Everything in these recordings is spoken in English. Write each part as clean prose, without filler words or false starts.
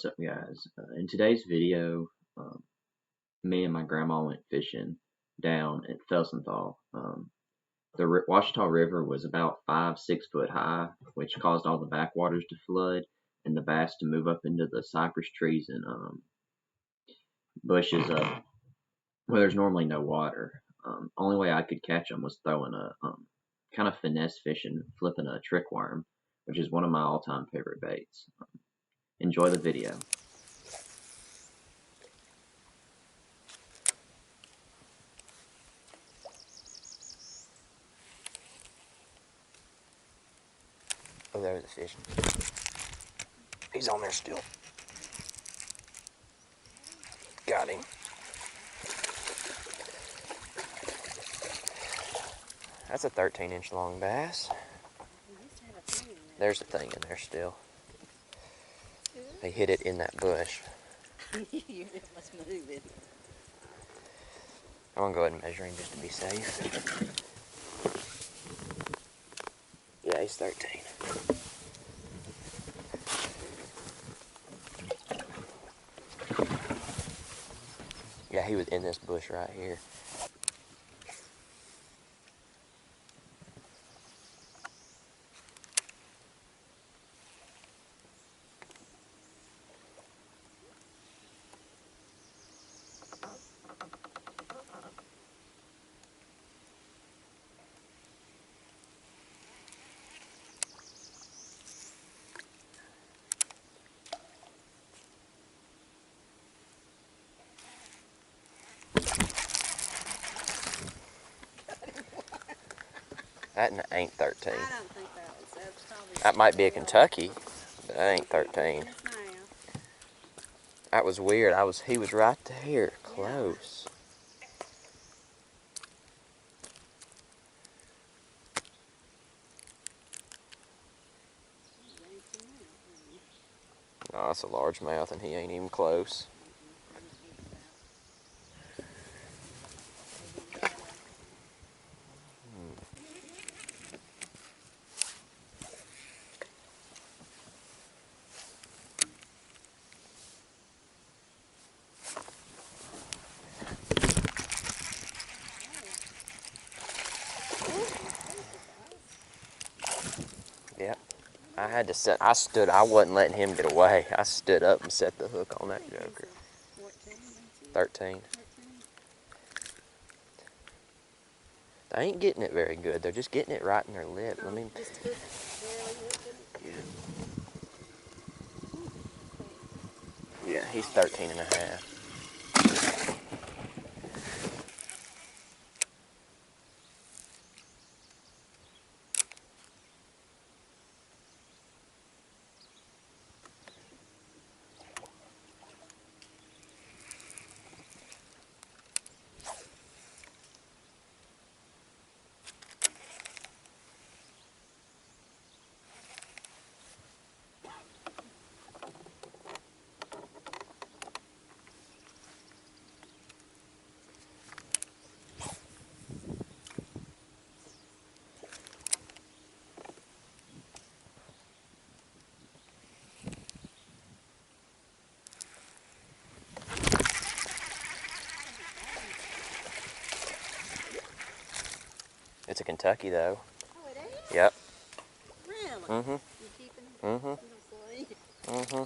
What's up, guys? In today's video, me and my grandma went fishing down at Felsenthal. The Ouachita River was about 5, 6 foot high, which caused all the backwaters to flood and the bass to move up into the cypress trees and bushes up where there's normally no water. Only way I could catch them was throwing a kind of finesse fishing, flipping a trick worm, which is one of my all-time favorite baits. Enjoy the video. Oh, there's the fish. He's on there still. Got him. That's a 13-inch long bass. There's a thing in there still. They hit it in that bush. Let's move it. I'm gonna go ahead and measure him just to be safe. Yeah, he's 13. Yeah, he was in this bush right here. That ain't 13. I don't think that was. That's probably That might be a Kentucky, but that ain't 13. That was weird. He was right there, close. No, that's a largemouth, and he ain't even close. Yep. I wasn't letting him get away. I stood up and set the hook on that joker. 13. They ain't getting it very good. They're just getting it right in their lip. Yeah, he's 13 and a half. It's a Kentucky, though. Oh, it is? Yep. Really? Mm-hmm. You keeping it? Mm-hmm. Mm-hmm.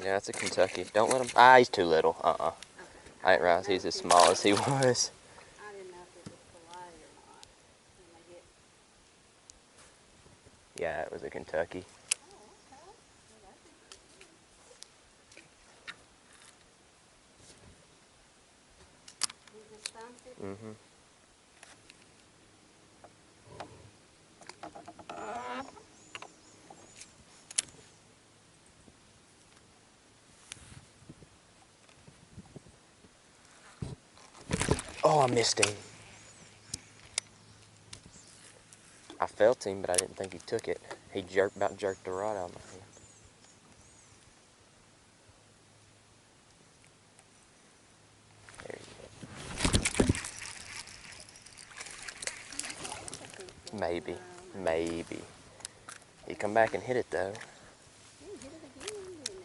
Yeah, it's a Kentucky. Don't let him... he's too little. Okay. I didn't realize he's as small as he was. I didn't know if it was polite or not. When they get... Yeah, it was a Kentucky. Oh, okay. Well, that's interesting. You just thumped it? Mm-hmm. Oh, I missed him. I felt him, but I didn't think he took it. He about jerked the rod out of my hand. There you go. Maybe. Maybe. He come back and hit it though. He hit it again, didn't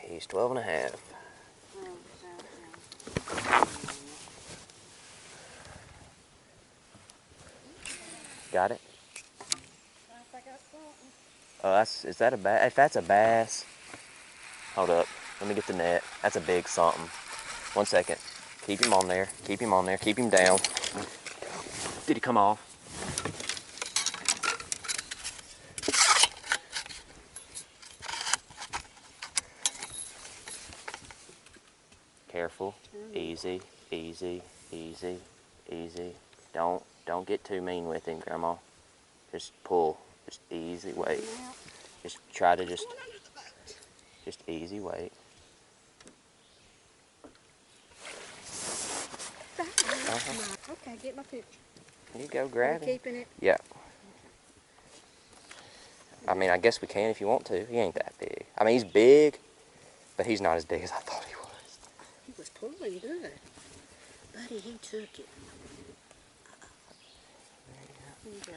he? He's 12 and a half. Oh, that, Got it? I got something. Oh, is that a bass? If that's a bass, hold up. Let me get the net. That's a big something. 1 second. Keep him on there. Keep him on there. Keep him down. Did he come off? Careful. Easy, easy, easy, easy. Don't get too mean with him, Grandma. Just pull. Just easy weight. Just try to just easy weight. Okay, get my picture. You go Are grab we him. keeping it? Yeah. I mean, I guess we can if you want to. He ain't that big. I mean, he's big, but he's not as big as I thought he was. He was pulling good. Buddy, he took it. There you go.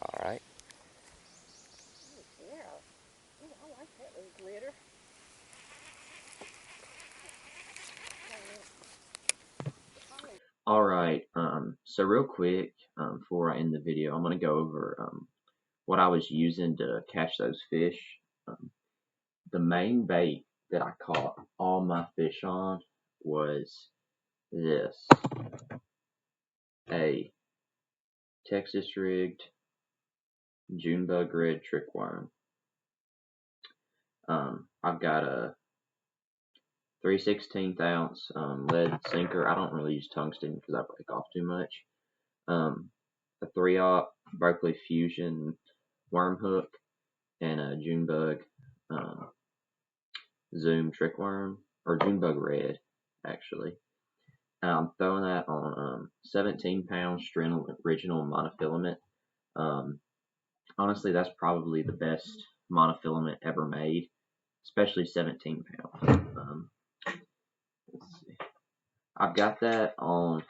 All right. Yeah. Ooh, I like that little glitter. Alright, so real quick, before I end the video, I'm going to go over what I was using to catch those fish. Um, the main bait that I caught all my fish on was this, a Texas rigged Junebug red trickworm. I've got a 3/16 ounce lead sinker. I don't really use tungsten because I break off too much. A 3/0 Berkeley Fusion worm hook and a Junebug Zoom trickworm, or Junebug red actually. I'm throwing that on 17-pound Stren original monofilament. Honestly, that's probably the best monofilament ever made, especially 17 pounds. Let's see. I've got that on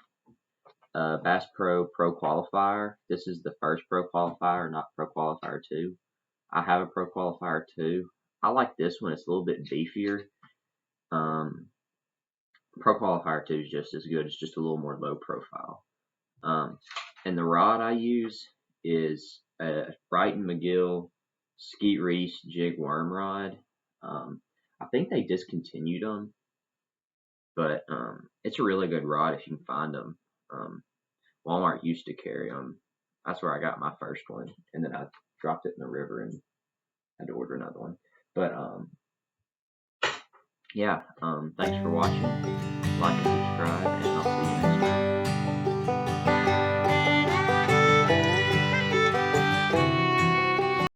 Bass Pro Qualifier. This is the first Pro Qualifier, not Pro Qualifier 2. I have a Pro Qualifier 2. I like this one. It's a little bit beefier. Pro Qualifier 2 is just as good. It's just a little more low profile. And the rod I use is a Brighton McGill Skeet Reese jig worm rod. I think they discontinued them, but it's a really good rod if you can find them. Walmart used to carry them. That's where I got my first one, and then I dropped it in the river and had to order another one. But yeah, thanks for watching. Like and subscribe, and I'll see you next time.